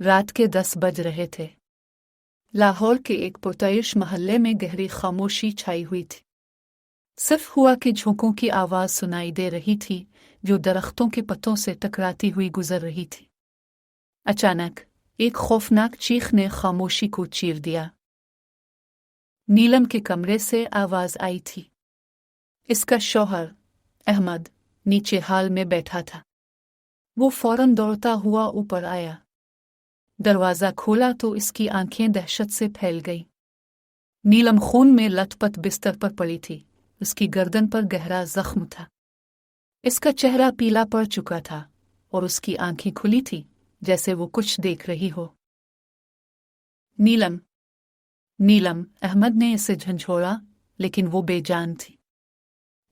रात के 10 बज रहे थे। लाहौर के एक पुरतइश महल्ले में गहरी खामोशी छाई हुई थी। सिर्फ हवा के झोंकों की आवाज़ सुनाई दे रही थी जो दरख्तों के पत्तों से टकराती हुई गुजर रही थी। अचानक एक खौफनाक चीख ने खामोशी को चीर दिया। नीलम के कमरे से आवाज़ आई थी। इसका शौहर अहमद नीचे हाल में बैठा था। वो फौरन दौड़ता हुआ ऊपर आया। दरवाज़ा खोला तो इसकी आंखें दहशत से फैल गईं। नीलम खून में लथपथ बिस्तर पर पड़ी थी। उसकी गर्दन पर गहरा जख्म था। इसका चेहरा पीला पड़ चुका था और उसकी आंखें खुली थी जैसे वो कुछ देख रही हो। नीलम, नीलम, अहमद ने इसे झंझोड़ा, लेकिन वो बेजान थी।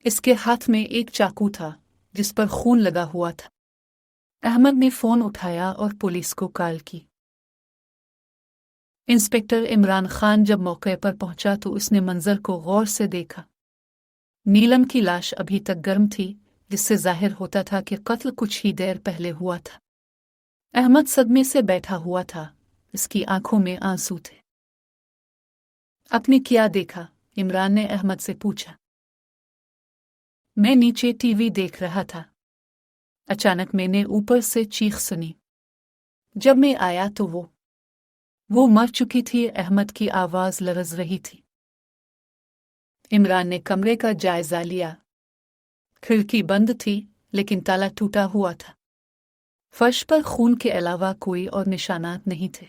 इसके हाथ में एक चाकू था जिस पर खून लगा हुआ था। अहमद ने फ़ोन उठाया और पुलिस को कॉल की। इंस्पेक्टर इमरान खान जब मौके पर पहुंचा तो उसने मंजर को गौर से देखा। नीलम की लाश अभी तक गर्म थी, जिससे जाहिर होता था कि कत्ल कुछ ही देर पहले हुआ था। अहमद सदमे से बैठा हुआ था। इसकी आंखों में आंसू थे। आपने क्या देखा? इमरान ने अहमद से पूछा। मैं नीचे टीवी देख रहा था। अचानक मैंने ऊपर से चीख सुनी। जब मैं आया तो वो मर चुकी थी। अहमद की आवाज़ लरज़ रही थी। इमरान ने कमरे का जायजा लिया। खिड़की बंद थी, लेकिन ताला टूटा हुआ था। फर्श पर खून के अलावा कोई और निशानात नहीं थे।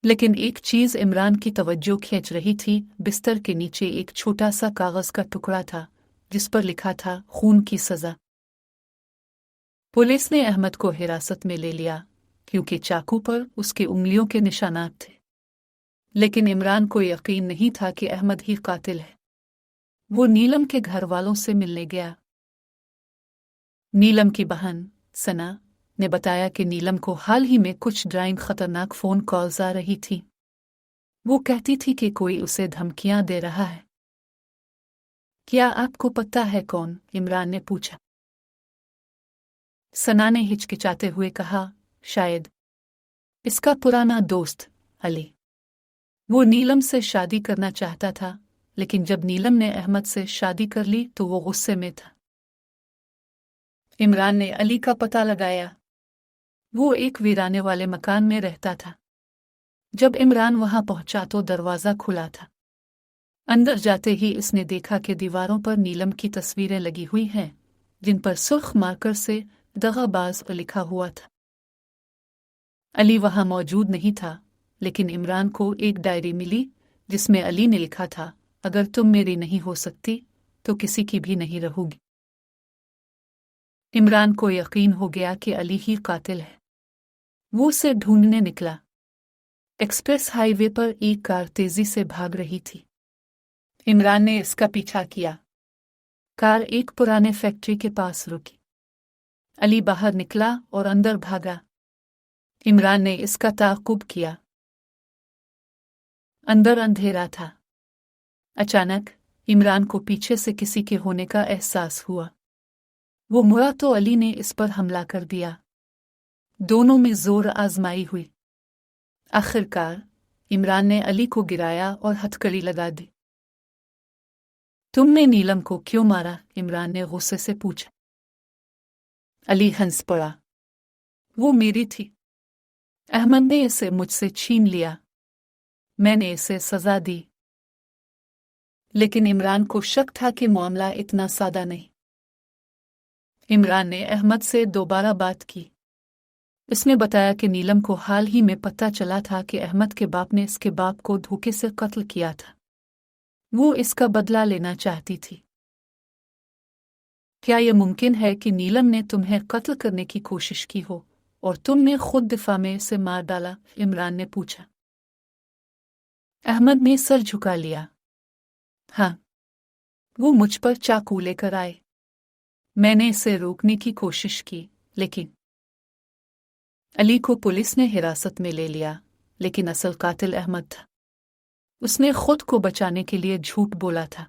लेकिन एक चीज़ इमरान की तवज्जो खींच रही थी। बिस्तर के नीचे एक छोटा सा कागज़ का टुकड़ा था जिस पर लिखा था खून की सज़ा। पुलिस ने अहमद को हिरासत में ले लिया क्योंकि चाकू पर उसकी उंगलियों के निशानात थे। लेकिन इमरान को यकीन नहीं था कि अहमद ही कातिल है। वो नीलम के घर वालों से मिलने गया। नीलम की बहन सना ने बताया कि नीलम को हाल ही में कुछ ड्राइंग खतरनाक फ़ोन कॉल्स आ रही थी। वो कहती थी कि कोई उसे धमकियां दे रहा है। क्या आपको पता है कौन? इमरान ने पूछा। सना ने हिचकिचाते हुए कहा, शायद इसका पुराना दोस्त अली। वो नीलम से शादी करना चाहता था, लेकिन जब नीलम ने अहमद से शादी कर ली तो वो गुस्से में था। इमरान ने अली का पता लगाया। वो एक वीराने वाले मकान में रहता था। जब इमरान वहां पहुंचा तो दरवाज़ा खुला था। अंदर जाते ही इसने देखा कि दीवारों पर नीलम की तस्वीरें लगी हुई हैं, जिन पर सुर्ख मार्कर से दगाबाज लिखा हुआ था। अली वहां मौजूद नहीं था, लेकिन इमरान को एक डायरी मिली जिसमें अली ने लिखा था, अगर तुम मेरी नहीं हो सकती तो किसी की भी नहीं रहूगी। इमरान को यकीन हो गया कि अली ही कातिल है। वो उसे ढूंढने निकला। एक्सप्रेस हाईवे पर एक कार तेजी से भाग रही थी। इमरान ने इसका पीछा किया। कार एक पुराने फैक्ट्री के पास रुकी। अली बाहर निकला और अंदर भागा। इमरान ने इसका ताक़ुब किया। अंदर अंधेरा था। अचानक इमरान को पीछे से किसी के होने का एहसास हुआ। वो मुड़ा तो अली ने इस पर हमला कर दिया। दोनों में जोर आजमाई हुई। आखिरकार इमरान ने अली को गिराया और हथकड़ी लगा दी। तुमने नीलम को क्यों मारा? इमरान ने गुस्से से पूछा। अली हंस पड़ा। वो मेरी थी। अहमद ने इसे मुझसे छीन लिया। मैंने इसे सजा दी। लेकिन इमरान को शक था कि मामला इतना सादा नहीं। इमरान ने अहमद से दोबारा बात की। इसने बताया कि नीलम को हाल ही में पता चला था कि अहमद के बाप ने इसके बाप को धोखे से कत्ल किया था। वो इसका बदला लेना चाहती थी। क्या यह मुमकिन है कि नीलम ने तुम्हें कत्ल करने की कोशिश की हो और तुमने खुद दिफा में इसे मार डाला? इमरान ने पूछा। अहमद ने सर झुका लिया। हाँ, वो मुझ पर चाकू लेकर आए। मैंने इसे रोकने की कोशिश की, लेकिन अली को पुलिस ने हिरासत में ले लिया, लेकिन असल कातिल अहमद था। उसने खुद को बचाने के लिए झूठ बोला था।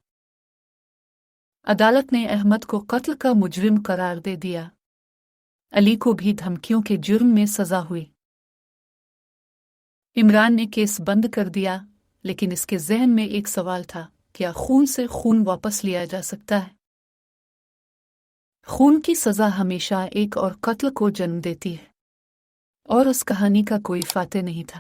अदालत ने अहमद को कत्ल का मुजरिम करार दे दिया। अली को भी धमकियों के जुर्म में सजा हुई। عمران نے کیس بند کر دیا، لیکن اس کے ذہن میں ایک سوال تھا، کیا خون سے خون واپس لیا جا سکتا ہے؟ خون کی سزا ہمیشہ ایک اور قتل کو جنم دیتی ہے، اور اس کہانی کا کوئی فاتح نہیں تھا۔